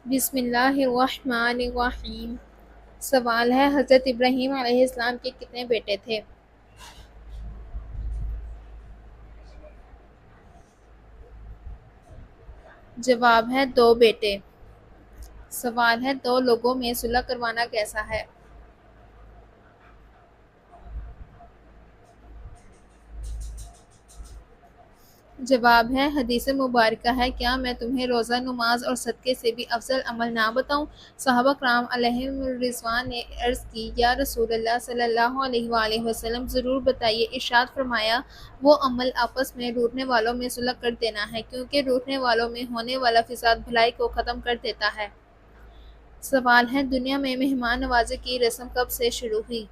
بسم اللہ الرحمن الرحیم۔ سوال ہے حضرت ابراہیم علیہ السلام کے کتنے بیٹے تھے؟ جواب ہے 2 بیٹے۔ سوال ہے 2 لوگوں میں صلح کروانا کیسا ہے؟ جواب ہے حدیث مبارکہ ہے کیا میں تمہیں روزہ نماز اور صدقے سے بھی افضل عمل نہ بتاؤں؟ صحابہ کرام علیہم الرضوان نے عرض کی یا رسول اللہ صلی اللہ علیہ وآلہ وسلم ضرور بتائیے۔ ارشاد فرمایا وہ عمل آپس میں روٹنے والوں میں صلح کر دینا ہے، کیونکہ روٹنے والوں میں ہونے والا فساد بھلائی کو ختم کر دیتا ہے۔ سوال ہے دنیا میں مہمان نوازی کی رسم کب سے شروع ہوئی؟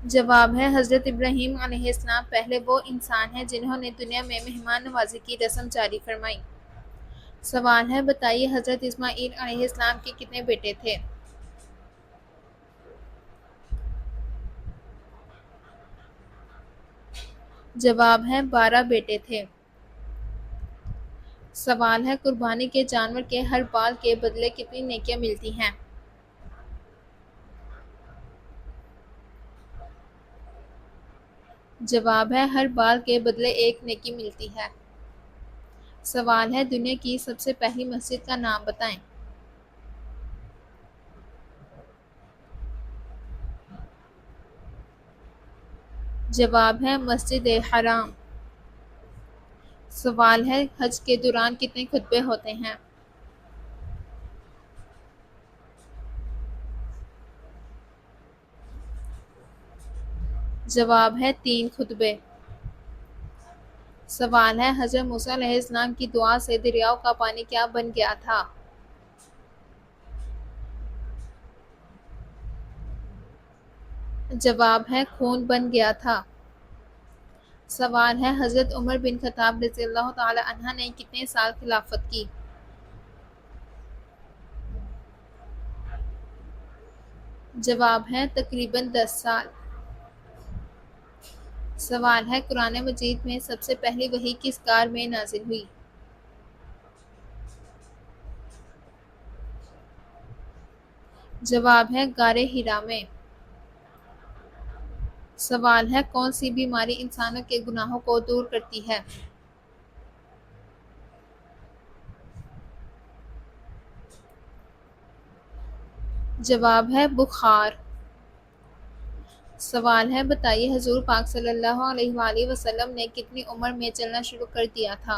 جواب ہے حضرت ابراہیم علیہ السلام پہلے وہ انسان ہیں جنہوں نے دنیا میں مہمان نوازی کی رسم جاری فرمائی۔ سوال ہے بتائیے حضرت اسماعیل علیہ السلام کے کتنے بیٹے تھے؟ جواب ہے 12 بیٹے تھے۔ سوال ہے قربانی کے جانور کے ہر بال کے بدلے کتنی نیکیاں ملتی ہیں؟ جواب ہے ہر بال کے بدلے 1 نیکی ملتی ہے۔ سوال ہے دنیا کی سب سے پہلی مسجد کا نام بتائیں۔ جواب ہے مسجد حرام۔ سوال ہے حج کے دوران کتنے خطبے ہوتے ہیں؟ جواب ہے 3 خطبے۔ سوال ہے حضرت موسیٰ علیہ السلام کی دعا سے دریاؤں کا پانی کیا بن گیا تھا؟ جواب ہے خون بن گیا تھا۔ سوال ہے حضرت عمر بن خطاب رضی اللہ تعالی عنہ نے کتنے سال خلافت کی؟ جواب ہے تقریباً 10 سال۔ سوال ہے قرآن مجید میں سب سے پہلی وحی کس کار میں نازل ہوئی؟ جواب ہے غار حرا میں۔ سوال ہے کون سی بیماری انسانوں کے گناہوں کو دور کرتی ہے؟ جواب ہے بخار۔ سوال ہے بتائیے حضور پاک صلی اللہ علیہ وآلہ وسلم نے کتنی عمر میں چلنا شروع کر دیا تھا؟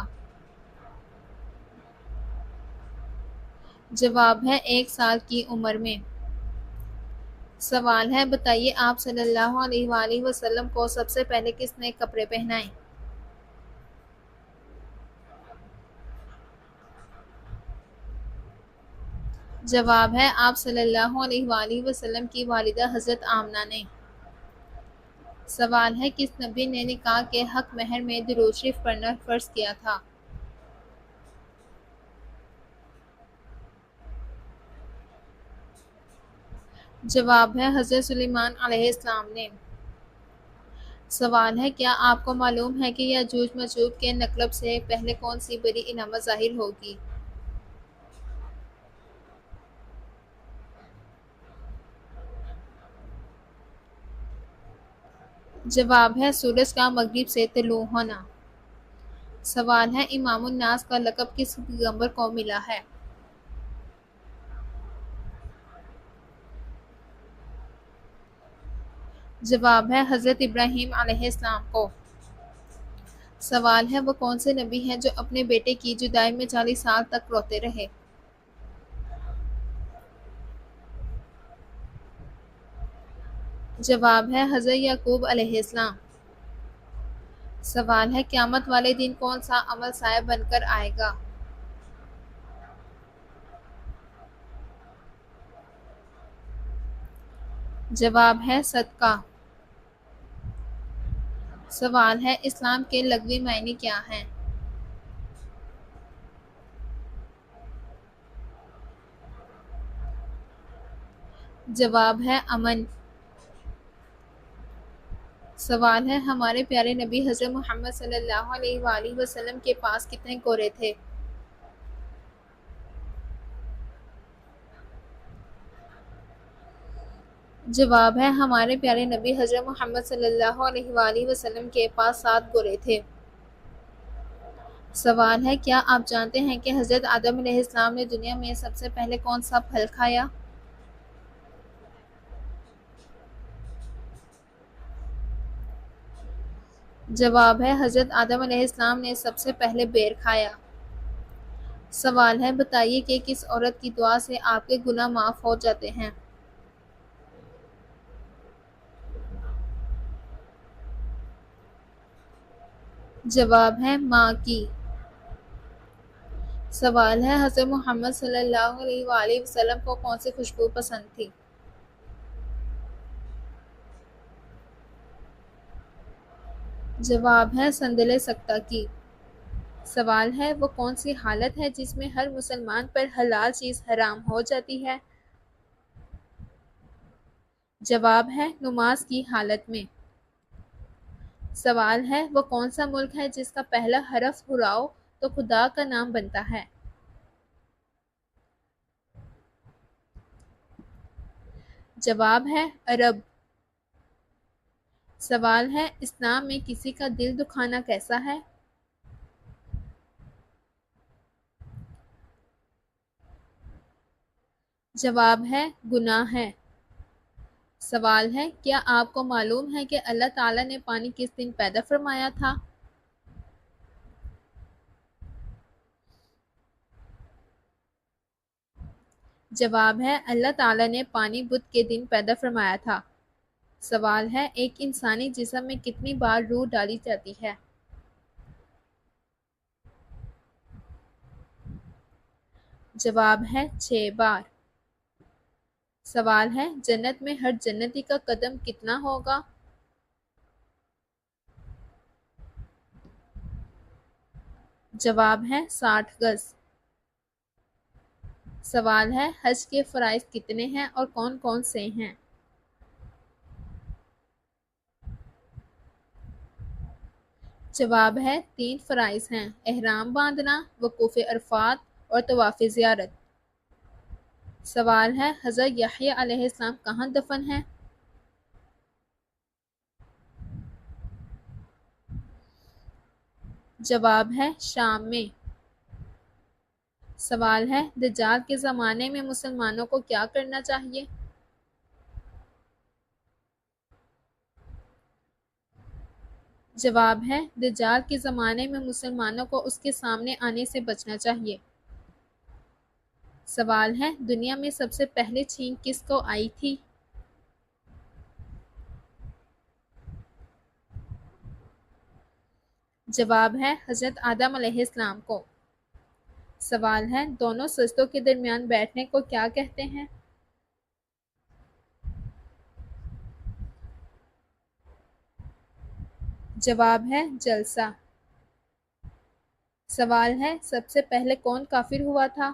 جواب ہے 1 سال کی عمر میں۔ سوال ہے بتائیے آپ صلی اللہ علیہ وآلہ وسلم کو سب سے پہلے کس نے کپڑے پہنائے؟ جواب ہے آپ صلی اللہ علیہ وآلہ وسلم کی والدہ حضرت آمنہ نے۔ سوال ہے کس نبی نے نکاح کے حق مہر میں درود شریف پڑھنا فرض کیا تھا؟ جواب ہے حضرت سلیمان علیہ السلام نے۔ سوال ہے کیا آپ کو معلوم ہے کہ یاجوج ماجوج کے نقب سے پہلے کون سی بڑی علامت ظاہر ہوگی؟ جواب ہے سورج کا مغرب سے طلوع ہونا۔ سوال ہے امام الناس کا لقب کس پیغمبر کو ملا ہے؟ جواب ہے حضرت ابراہیم علیہ السلام کو۔ سوال ہے وہ کون سے نبی ہیں جو اپنے بیٹے کی جدائی میں 40 سال تک روتے رہے؟ جواب ہے حضرت یعقوب علیہ السلام۔ سوال ہے قیامت والے دن کون سا عمل سایہ بن کر آئے گا؟ جواب ہے صدقہ۔ سوال ہے اسلام کے لغوی معنی کیا ہیں؟ جواب ہے امن۔ سوال ہے ہمارے پیارے نبی حضرت محمد صلی اللہ علیہ وآلہ وسلم کے پاس کتنے گھوڑے تھے؟ جواب ہے ہمارے پیارے نبی حضرت محمد صلی اللہ علیہ وآلہ وسلم کے پاس 7 گھوڑے تھے۔ سوال ہے کیا آپ جانتے ہیں کہ حضرت آدم علیہ السلام نے دنیا میں سب سے پہلے کون سا پھل کھایا؟ جواب ہے حضرت آدم علیہ السلام نے سب سے پہلے بیر کھایا۔ سوال ہے بتائیے کہ کس عورت کی دعا سے آپ کے گناہ معاف ہو جاتے ہیں؟ جواب ہے ماں کی۔ سوال ہے حضرت محمد صلی اللہ علیہ وآلہ وسلم کو کون سی خوشبو پسند تھی؟ جواب ہے سندل سکتہ کی۔ سوال ہے وہ کون سی حالت ہے جس میں ہر مسلمان پر حلال چیز حرام ہو جاتی ہے؟ جواب ہے نماز کی حالت میں۔ سوال ہے وہ کون سا ملک ہے جس کا پہلا حرف ہراؤ تو خدا کا نام بنتا ہے؟ جواب ہے عرب۔ سوال ہے اسلام میں کسی کا دل دکھانا کیسا ہے؟ جواب ہے گناہ ہے۔ سوال ہے کیا آپ کو معلوم ہے کہ اللہ تعالیٰ نے پانی کس دن پیدا فرمایا تھا؟ جواب ہے اللہ تعالیٰ نے پانی بدھ کے دن پیدا فرمایا تھا۔ سوال ہے ایک انسانی جسم میں کتنی بار روح ڈالی جاتی ہے؟ جواب ہے 6 بار۔ سوال ہے جنت میں ہر جنتی کا قدم کتنا ہوگا؟ جواب ہے 60 گز۔ سوال ہے حج کے فرائض کتنے ہیں اور کون کون سے ہیں؟ جواب ہے 3 فرائض ہیں، احرام باندھنا، وقوف عرفات اور طواف زیارت۔ سوال ہے حضرت یحییٰ علیہ السلام کہاں دفن ہیں؟ جواب ہے شام میں۔ سوال ہے دجال کے زمانے میں مسلمانوں کو کیا کرنا چاہیے؟ جواب ہے دجال کے زمانے میں مسلمانوں کو اس کے سامنے آنے سے بچنا چاہیے۔ سوال ہے دنیا میں سب سے پہلے چھینک کس کو آئی تھی؟ جواب ہے حضرت آدم علیہ السلام کو۔ سوال ہے دونوں سجدوں کے درمیان بیٹھنے کو کیا کہتے ہیں؟ جواب ہے جلسہ۔ سوال ہے سب سے پہلے کون کافر ہوا تھا؟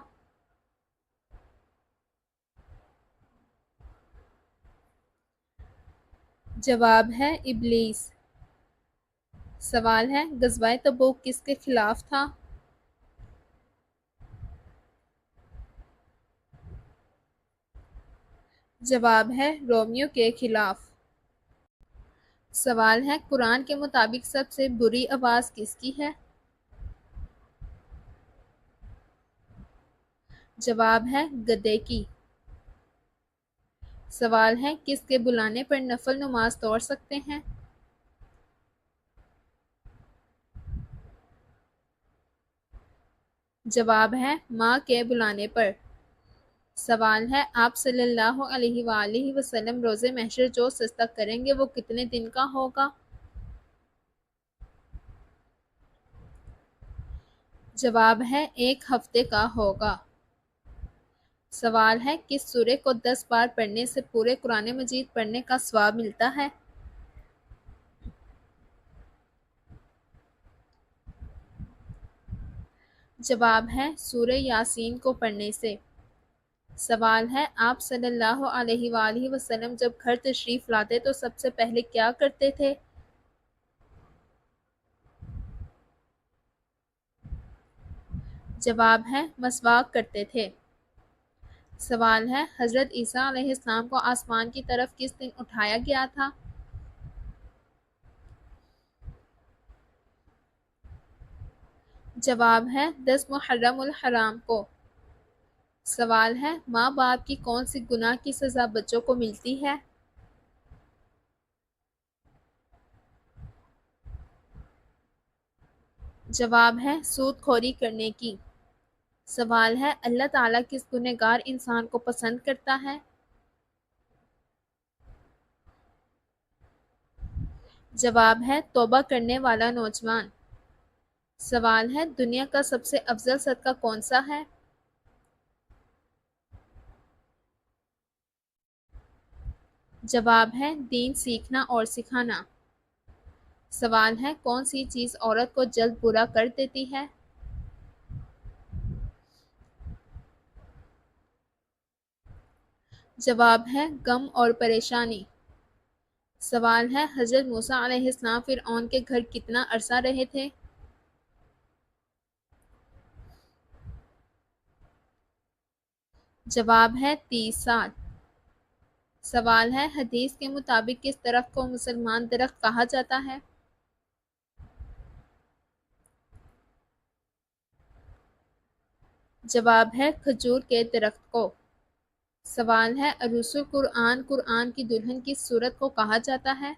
جواب ہے ابلیس۔ سوال ہے غزوہ تبوک کس کے خلاف تھا؟ جواب ہے رومیو کے خلاف۔ سوال ہے قرآن کے مطابق سب سے بری آواز کس کی ہے؟ جواب ہے گدھے کی۔ سوال ہے کس کے بلانے پر نفل نماز توڑ سکتے ہیں؟ جواب ہے ماں کے بلانے پر۔ سوال ہے آپ صلی اللہ علیہ وآلہ وسلم روز محشر جو سجدہ کریں گے وہ کتنے دن کا ہوگا؟ جواب ہے 1 ہفتے کا ہوگا۔ سوال ہے کس سورہ کو 10 بار پڑھنے سے پورے قرآن مجید پڑھنے کا ثواب ملتا ہے؟ جواب ہے سورہ یاسین کو پڑھنے سے۔ سوال ہے آپ صلی اللہ علیہ وآلہ وسلم جب گھر تشریف لاتے تو سب سے پہلے کیا کرتے تھے؟ جواب ہے مسواک کرتے تھے۔ سوال ہے حضرت عیسیٰ علیہ السلام کو آسمان کی طرف کس دن اٹھایا گیا تھا؟ جواب ہے 10 محرم الحرام کو۔ سوال ہے ماں باپ کی کون سی گناہ کی سزا بچوں کو ملتی ہے؟ جواب ہے سود خوری کرنے کی۔ سوال ہے اللہ تعالیٰ کس گنہگار انسان کو پسند کرتا ہے؟ جواب ہے توبہ کرنے والا نوجوان۔ سوال ہے دنیا کا سب سے افضل صدقہ کون سا ہے؟ جواب ہے دین سیکھنا اور سکھانا۔ سوال ہے کون سی چیز عورت کو جلد برا کر دیتی ہے؟ جواب ہے غم اور پریشانی۔ سوال ہے حضرت موسیٰ علیہ السلام فرعون کے گھر کتنا عرصہ رہے تھے؟ جواب ہے 30 سال۔ سوال ہے حدیث کے مطابق کس درخت کو مسلمان درخت کہا جاتا ہے؟ جواب ہے کھجور کے درخت کو۔ سوال ہے عروس القرآن قرآن کی دلہن کس سورت کو کہا جاتا ہے؟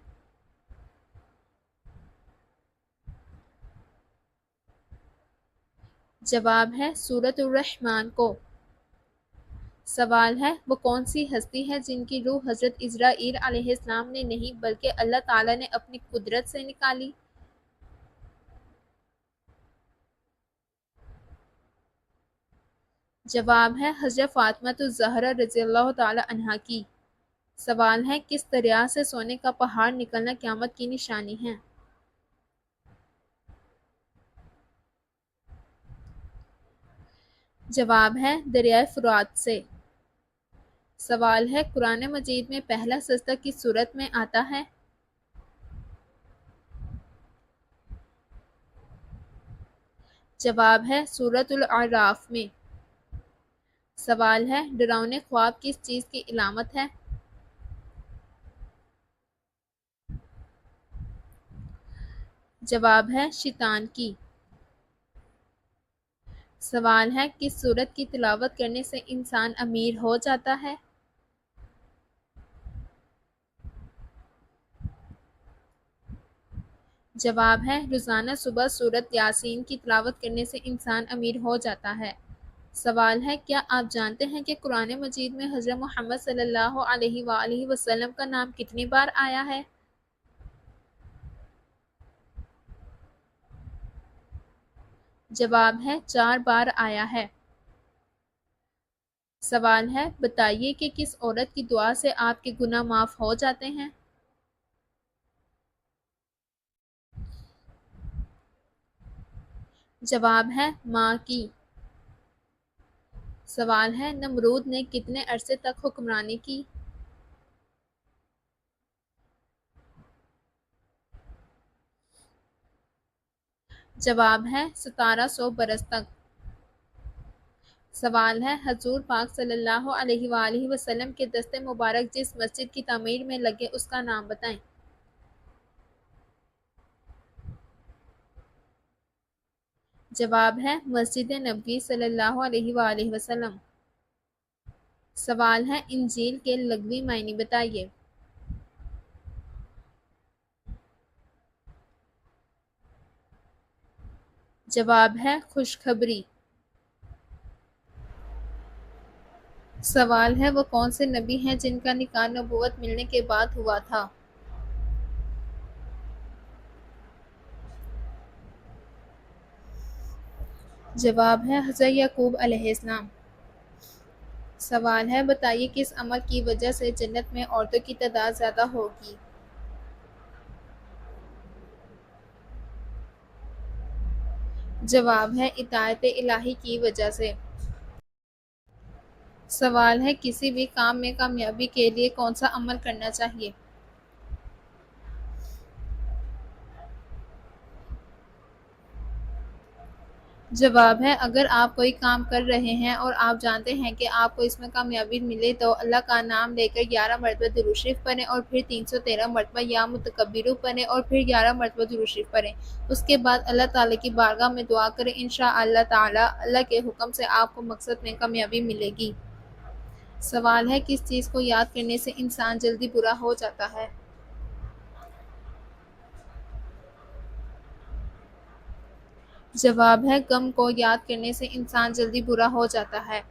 جواب ہے سورۃ الرحمن کو۔ سوال ہے وہ کون سی ہستی ہے جن کی روح حضرت عزرائیل علیہ السلام نے نہیں بلکہ اللہ تعالیٰ نے اپنی قدرت سے نکالی؟ جواب ہے حضرت فاطمہ الزہرا رضی اللہ تعالی عنہا کی۔ سوال ہے کس دریا سے سونے کا پہاڑ نکلنا قیامت کی نشانی ہے؟ جواب ہے دریائے فرات سے۔ سوال ہے قرآن مجید میں پہلا سجدہ کس صورت میں آتا ہے؟ جواب ہے سورۃ الاعراف میں۔ سوال ہے ڈراؤنے خواب کس چیز کی علامت ہے؟ جواب ہے شیطان کی۔ سوال ہے کس سورت کی تلاوت کرنے سے انسان امیر ہو جاتا ہے؟ جواب ہے روزانہ صبح سورت یاسین کی تلاوت کرنے سے انسان امیر ہو جاتا ہے۔ سوال ہے کیا آپ جانتے ہیں کہ قرآن مجید میں حضرت محمد صلی اللہ علیہ وآلہ وسلم کا نام کتنی بار آیا ہے؟ جواب ہے 4 بار آیا ہے۔ سوال ہے بتائیے کہ کس عورت کی دعا سے آپ کے گناہ معاف ہو جاتے ہیں؟ جواب ہے ماں کی۔ سوال ہے نمرود نے کتنے عرصے تک حکمرانی کی؟ جواب ہے 1700 برس تک۔ سوال ہے حضور پاک صلی اللہ علیہ وآلہ وسلم کے دست مبارک جس مسجد کی تعمیر میں لگے اس کا نام بتائیں۔ جواب ہے مسجد نبوی صلی اللہ علیہ وآلہ وسلم۔ سوال ہے انجیل کے لغوی معنی بتائیے۔ جواب ہے خوشخبری۔ سوال ہے وہ کون سے نبی ہیں جن کا نکاح نبوت ملنے کے بعد ہوا تھا؟ جواب ہے حضرت یعقوب علیہ السلام۔ سوال ہے بتائیے کس عمل کی وجہ سے جنت میں عورتوں کی تعداد زیادہ ہوگی؟ جواب ہے اطاعت الہی کی وجہ سے۔ سوال ہے کسی بھی کام میں کامیابی کے لیے کون سا عمل کرنا چاہیے؟ جواب ہے اگر آپ کوئی کام کر رہے ہیں اور آپ جانتے ہیں کہ آپ کو اس میں کامیابی ملے تو اللہ کا نام لے کر 11 مرتبہ درود شریف پڑھیں اور پھر 313 مرتبہ یا متکبرون پڑھیں اور پھر 11 مرتبہ درود شریف پڑھیں۔ اس کے بعد اللہ تعالیٰ کی بارگاہ میں دعا کریں، انشاءاللہ تعالیٰ اللہ کے حکم سے آپ کو مقصد میں کامیابی ملے گی۔ سوال ہے کس چیز کو یاد کرنے سے انسان جلدی برا ہو جاتا ہے؟ جواب ہے غم کو یاد کرنے سے انسان جلدی برا ہو جاتا ہے۔